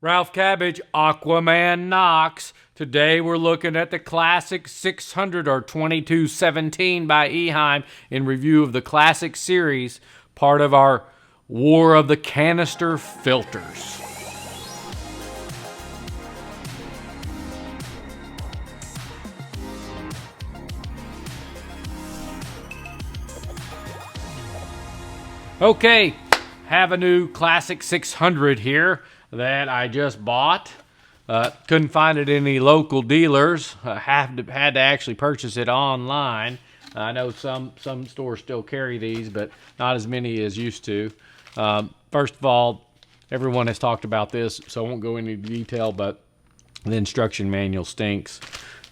Ralph Cabbage, Aquaman Knox. Today we're looking at the Classic 600 or 2217 by Eheim in review of the Classic series, part of our War of the Canister filters. Okay, have a new Classic 600 here that I just bought. Couldn't find it in any local dealers. Had to actually purchase it online. I know some stores still carry these, but not as many as used to. First of all, everyone has talked about this, so I won't go into detail, but the instruction manual stinks.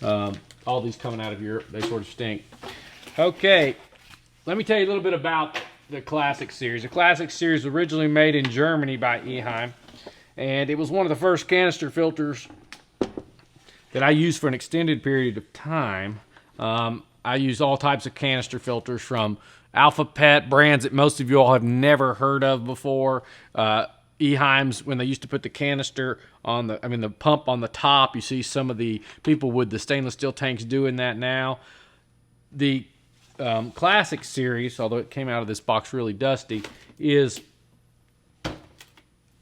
All these coming out of Europe, they sort of stink. Okay, let me tell you a little bit about the Classic series. The Classic series was originally made in Germany by Eheim, and it was one of the first canister filters that I used for an extended period of time. I used all types of canister filters from Alpha Pet brands that most of you all have never heard of before. Eheim's, when they used to put the canister on the pump on the top, you see some of the people with the stainless steel tanks doing that now. The Classic series, although it came out of this box really dusty, is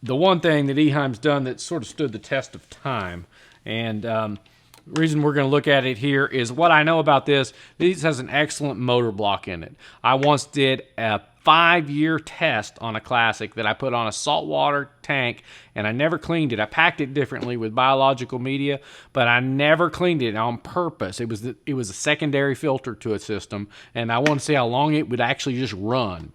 the one thing that Eheim's done that sort of stood the test of time. And the reason we're going to look at it here is what I know about this. This has an excellent motor block in it. I once did a 5-year test on a Classic that I put on a saltwater tank, and I never cleaned it. I packed it differently with biological media, but I never cleaned it on purpose. It was a secondary filter to a system, and I wanted to see how long it would actually just run.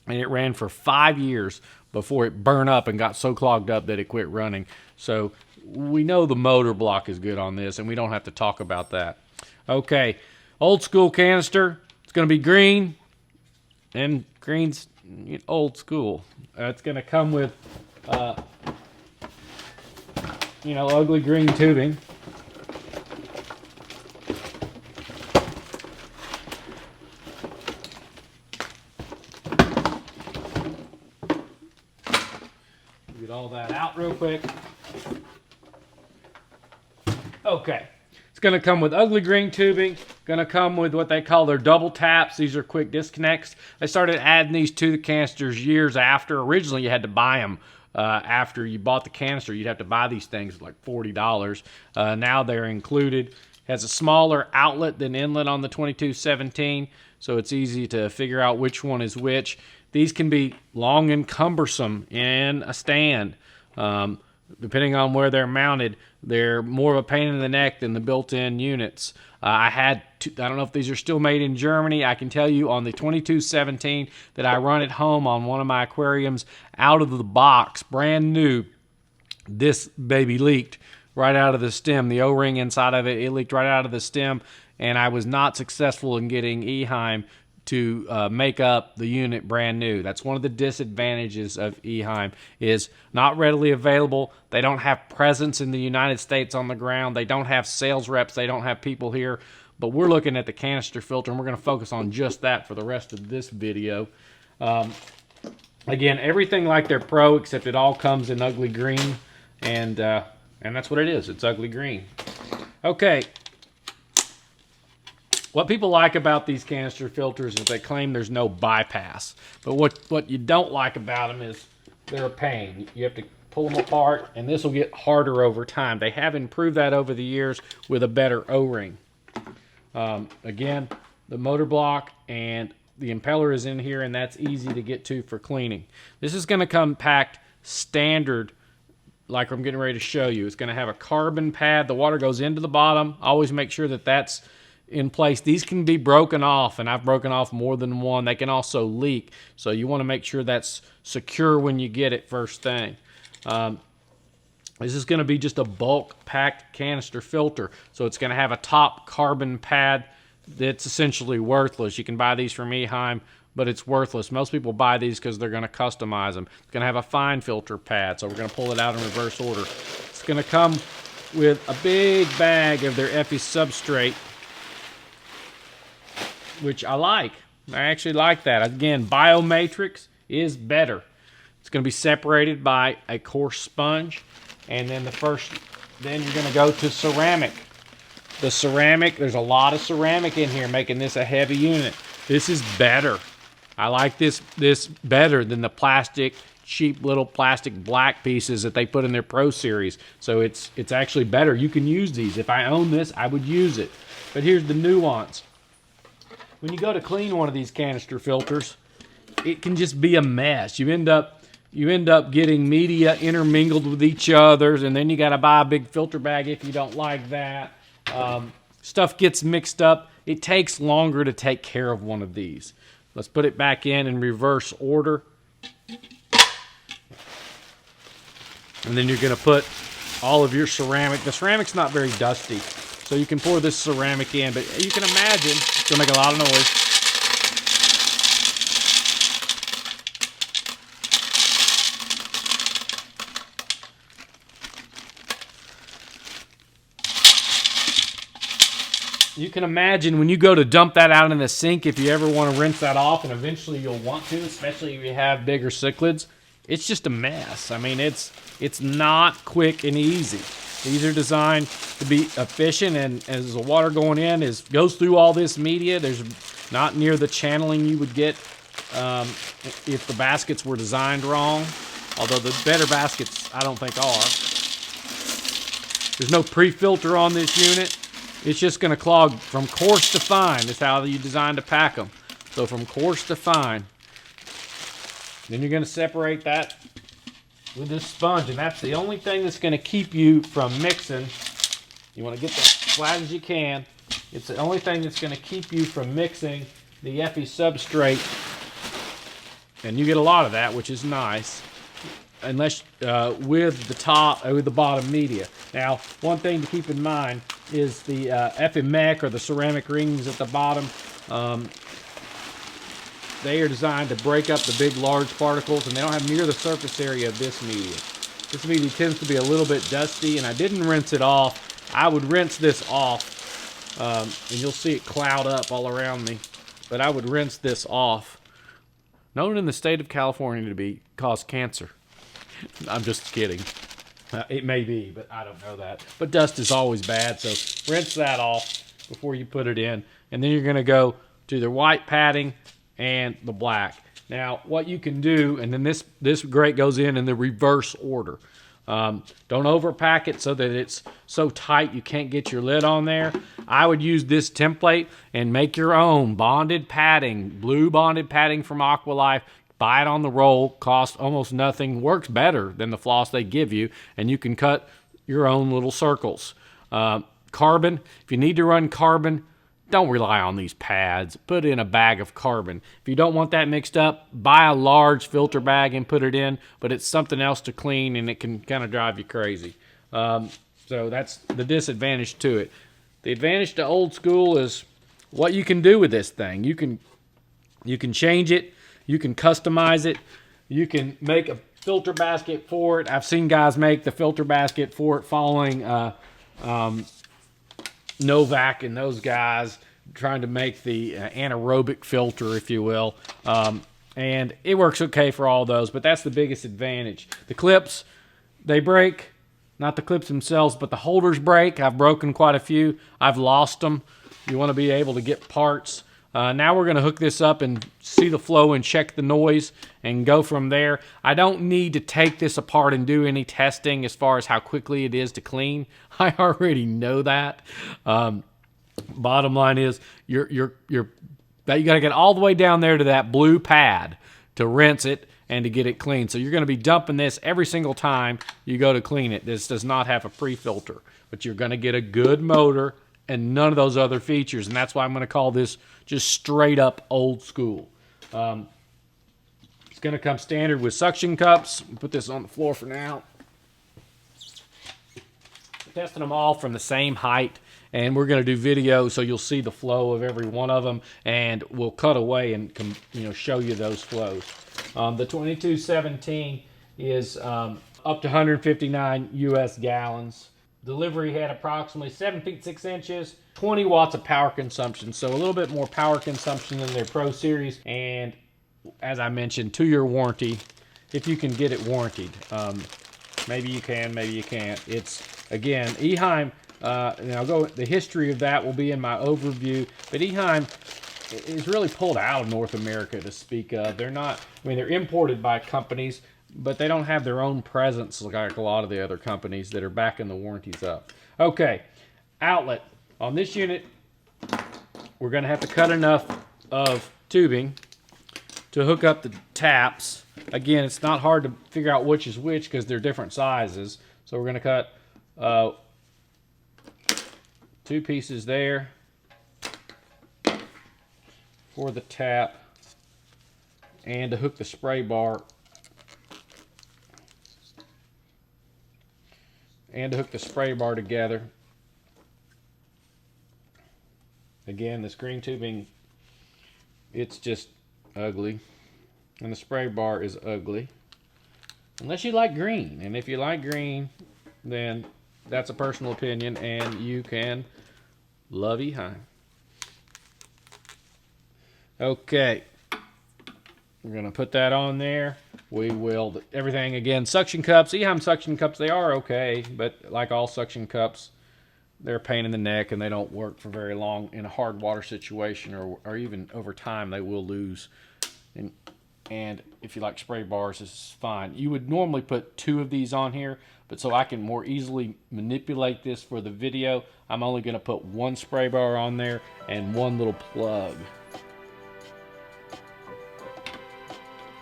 And it ran for 5 years before it burned up and got so clogged up that it quit running. So we know the motor block is good on this, and we don't have to talk about that. Okay, old school canister. It's going to be green, and green's old school. It's going to come with, ugly green tubing. Get all that out real quick. Okay, it's going to come with ugly green tubing. Going to come with what they call their double taps. These are quick disconnects. They started adding these to the canisters years after. Originally, you had to buy them after you bought the canister. You'd have to buy these things like $40. Now they're included. Has a smaller outlet than inlet on the 2217, so it's easy to figure out which one is which. These can be long and cumbersome in a stand. Depending on where they're mounted, they're more of a pain in the neck than the built-in units. I don't know if these are still made in Germany. I can tell you on the 2217 that I run at home on one of my aquariums, out of the box, brand new, this baby leaked right out of the stem. The O-ring inside of it leaked right out of the stem, and I was not successful in getting Eheim to make up the unit brand new. That's one of the disadvantages of Eheim, is not readily available. They don't have presence in the United States on the ground. They don't have sales reps. They don't have people here. But we're looking at the canister filter, and we're going to focus on just that for the rest of this video. Again, everything like their Pro, except it all comes in ugly green, and that's what it is. It's ugly green. Okay. What people like about these canister filters is they claim there's no bypass. But what you don't like about them is they're a pain. You have to pull them apart, and this will get harder over time. They have improved that over the years with a better O-ring. Again, the motor block and the impeller is in here, and that's easy to get to for cleaning. This is going to come packed standard, like I'm getting ready to show you. It's going to have a carbon pad. The water goes into the bottom. Always make sure that that's in place. These can be broken off, and I've broken off more than one. They can also leak, so you want to make sure that's secure when you get it first thing. This is going to be just a bulk packed canister filter, so it's going to have a top carbon pad that's essentially worthless. You can buy these from Eheim, but it's worthless. Most people buy these because they're going to customize them. It's going to have a fine filter pad, so we're going to pull it out in reverse order. It's going to come with a big bag of their Epi substrate, which I like. I actually like that. Again, Biomatrix is better. It's going to be separated by a coarse sponge. And then then you're gonna go to ceramic. The ceramic, there's a lot of ceramic in here, making this a heavy unit. This is better. I like this better than the plastic, cheap little plastic black pieces that they put in their Pro Series. So it's actually better. You can use these. If I own this, I would use it. But here's the nuance. When you go to clean one of these canister filters, it can just be a mess. You end up getting media intermingled with each other's, and then you got to buy a big filter bag if you don't like that. Stuff gets mixed up. It takes longer to take care of one of these. Let's put it back in reverse order. And then you're going to put all of your ceramic. The ceramic's not very dusty, so you can pour this ceramic in, but you can imagine it's going to make a lot of noise. You can imagine when you go to dump that out in the sink, if you ever want to rinse that off, and eventually you'll want to, especially if you have bigger cichlids, it's just a mess. I mean, it's not quick and easy. These are designed to be efficient, and as the water going in goes through all this media, there's not near the channeling you would get if the baskets were designed wrong, although the better baskets I don't think are. There's no pre-filter on this unit. It's just going to clog from coarse to fine. That's how you design to pack them. So from coarse to fine. Then you're going to separate that with this sponge, and that's the only thing that's going to keep you from mixing. You want to get that as flat as you can. It's the only thing that's going to keep you from mixing the Effie substrate, and you get a lot of that, which is nice. Unless with the bottom media. Now, one thing to keep in mind is the Effie mech, or the ceramic rings at the bottom. They are designed to break up the big, large particles, and they don't have near the surface area of this media. This media tends to be a little bit dusty, and I didn't rinse it off. I would rinse this off, and you'll see it cloud up all around me. But I would rinse this off. Known in the state of California to cause cancer. I'm just kidding. It may be, but I don't know that. But dust is always bad, so rinse that off before you put it in. And then you're going to go to the white padding and the black. Now, what you can do, and then this grate goes in the reverse order. Don't overpack it so that it's so tight you can't get your lid on there. I would use this template and make your own bonded padding, blue bonded padding from Aqualife. Buy it on the roll, costs almost nothing, works better than the floss they give you, and you can cut your own little circles. Carbon, if you need to run carbon, don't rely on these pads. Put in a bag of carbon. If you don't want that mixed up, buy a large filter bag and put it in, but it's something else to clean, and it can kind of drive you crazy. So that's the disadvantage to it. The advantage to old school is what you can do with this thing. You can change it. You can customize it. You can make a filter basket for it. I've seen guys make the filter basket for it following Novak and those guys trying to make the anaerobic filter, if you will. And it works okay for all those, but that's the biggest advantage. The clips, they break. Not the clips themselves, but the holders break. I've broken quite a few. I've lost them. You want to be able to get parts. Now we're going to hook this up and see the flow and check the noise and go from there. I don't need to take this apart and do any testing as far as how quickly it is to clean. I already know that. Bottom line is you got to get all the way down there to that blue pad to rinse it and to get it clean. So you're going to be dumping this every single time you go to clean it. This does not have a pre-filter, but you're going to get a good motor and none of those other features, and that's why I'm going to call this just straight up old school. It's going to come standard with suction cups. Put this on the floor for now. Testing them all from the same height, and we're going to do video so you'll see the flow of every one of them, and we'll cut away and show you those flows. The 2217 is up to 159 U.S. gallons. Delivery had approximately 7 feet 6 inches, 20 watts of power consumption, so a little bit more power consumption than their Pro Series, and as I mentioned, 2-year warranty if you can get it warranted. Maybe you can, maybe you can't. It's, again, Eheim, and I'll go, the history of that will be in my overview, but Eheim is really pulled out of North America to speak of. They're not, I mean, they're imported by companies, but they don't have their own presence like a lot of the other companies that are backing the warranties up. Okay, outlet. On this unit, we're going to have to cut enough of tubing to hook up the taps. Again, it's not hard to figure out which is which because they're different sizes. So we're going to cut 2 pieces there for the tap and to hook the spray bar together. Again, this green tubing, it's just ugly, and the spray bar is ugly unless you like green. And if you like green, then that's a personal opinion, and you can love Eheim. Okay, we're gonna put that on there. We will, everything again, suction cups, Eheim suction cups, they are okay, but like all suction cups, they're a pain in the neck and they don't work for very long in a hard water situation, or even over time they will lose. And if you like spray bars, this is fine. You would normally put 2 of these on here, but so I can more easily manipulate this for the video, I'm only gonna put 1 spray bar on there and 1 little plug.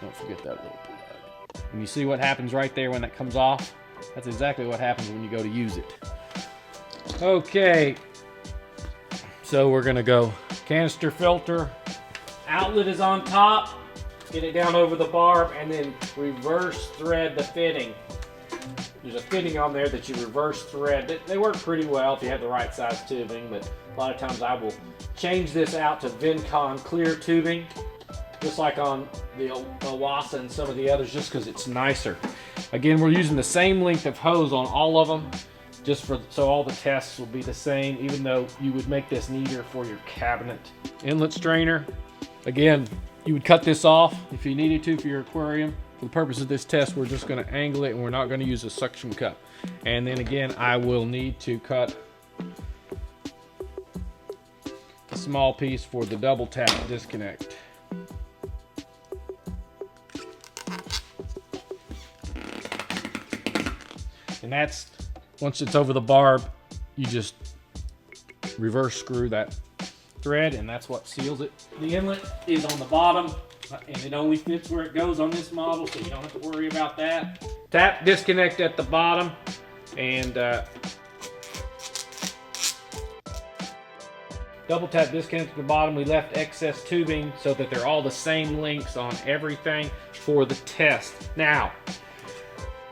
Don't forget that little plug. And you see what happens right there when that comes off? That's exactly what happens when you go to use it. Okay, so we're gonna go canister filter. Outlet is on top. Get it down over the barb and then reverse thread the fitting. There's a fitting on there that you reverse thread. They work pretty well if you have the right size tubing, but a lot of times I will change this out to Vincon clear tubing, just like on the Owasa and some of the others, just because it's nicer. Again, we're using the same length of hose on all of them, just so all the tests will be the same, even though you would make this neater for your cabinet. Inlet strainer. Again, you would cut this off if you needed to for your aquarium. For the purpose of this test, we're just going to angle it and we're not going to use a suction cup. And then again, I will need to cut a small piece for the double tap disconnect. And that's, once it's over the barb, you just reverse screw that thread, and that's what seals it. The inlet is on the bottom, and it only fits where it goes on this model, so you don't have to worry about that. Tap disconnect at the bottom, and double tap disconnect at the bottom. We left excess tubing so that they're all the same lengths on everything for the test. Now,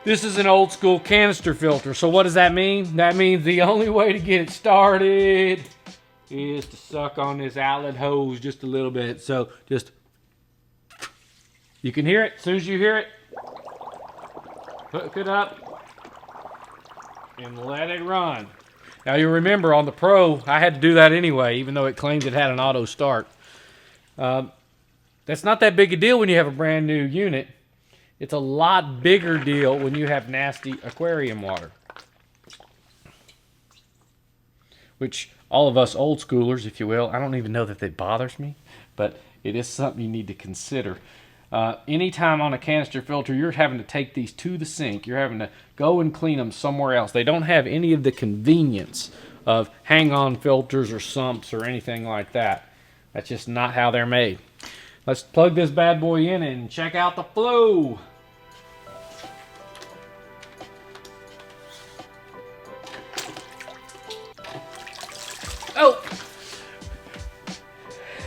this is an old school canister filter, so what does that mean? That means the only way to get it started is to suck on this outlet hose just a little bit. So just, you can hear it. As soon as you hear it, hook it up and let it run. Now you remember on the Pro, I had to do that anyway, even though it claims it had an auto start. That's not that big a deal when you have a brand new unit. It's a lot bigger deal when you have nasty aquarium water, which all of us old schoolers, if you will, I don't even know that it bothers me, but it is something you need to consider. Anytime on a canister filter, you're having to take these to the sink. You're having to go and clean them somewhere else. They don't have any of the convenience of hang-on filters or sumps or anything like that. That's just not how they're made. Let's plug this bad boy in and check out the flow. Oh!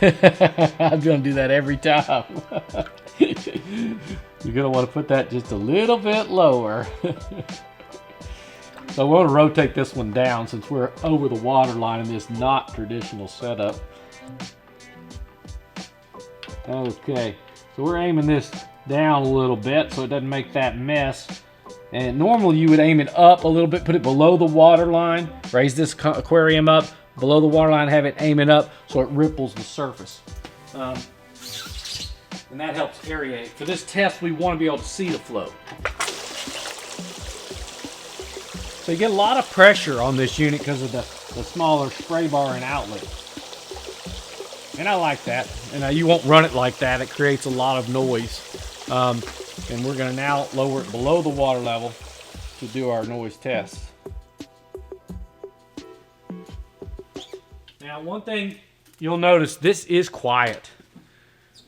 I'm going to do that every time. You're going to want to put that just a little bit lower. So I want to rotate this one down since we're over the water line in this not traditional setup. Okay, so we're aiming this down a little bit so it doesn't make that mess. And normally you would aim it up a little bit, put it below the water line, raise this aquarium up below the water line, have it aiming up so it ripples the surface. And that helps aerate. For this test, we want to be able to see the flow. So you get a lot of pressure on this unit because of the smaller spray bar and outlet. And I like that. And you won't run it like that. It creates a lot of noise. And we're going to now lower it below the water level to do our noise tests. Now, one thing you'll notice, this is quiet.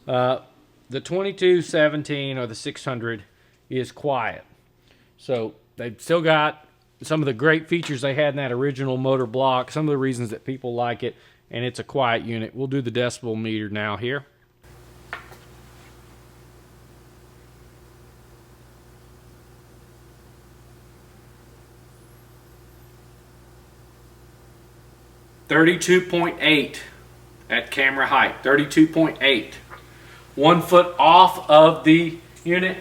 The 2217 or the 600 is quiet. So they've still got some of the great features they had in that original motor block, some of the reasons that people like it, and it's a quiet unit. We'll do the decibel meter now here. .8 at camera height, 32.8. 1 foot off of the unit.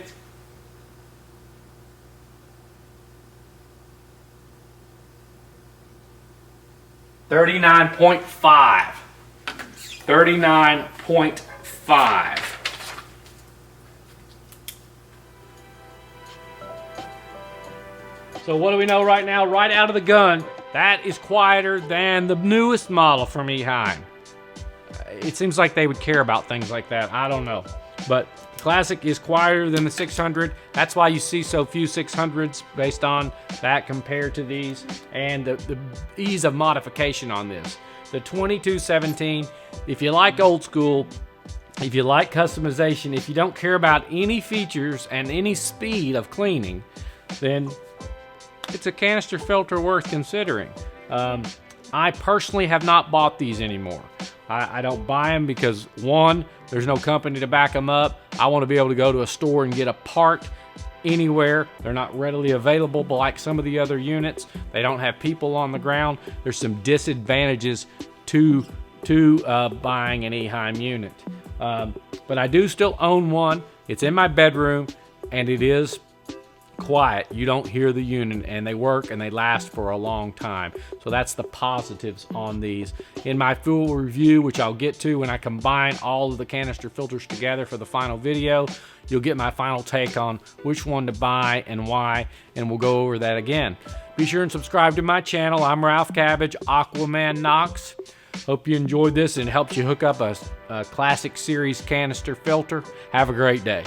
.5. 39.5. So what do we know right now? Right out of the gun, that is quieter than the newest model from Eheim. It seems like they would care about things like that. I don't know. But Classic is quieter than the 600. That's why you see so few 600s based on that compared to these, and the ease of modification on this. The 2217, if you like old school, if you like customization, if you don't care about any features and any speed of cleaning, then it's a canister filter worth considering. I personally have not bought these anymore. I don't buy them because, one, there's no company to back them up. I want to be able to go to a store and get a part anywhere. They're not readily available, but like some of the other units, they don't have people on the ground. There's some disadvantages to buying an Eheim unit. But I do still own one. It's in my bedroom, and it is quiet. You don't hear the unit, and they work and they last for a long time. So that's the positives on these. In my full review, which I'll get to when I combine all of the canister filters together for the final video, you'll get my final take on which one to buy and why, and we'll go over that again. Be sure and subscribe to my channel. I'm Ralph Cabbage, Aquaman Knox. Hope you enjoyed this and helps you hook up a Classic Series canister filter. Have a great day.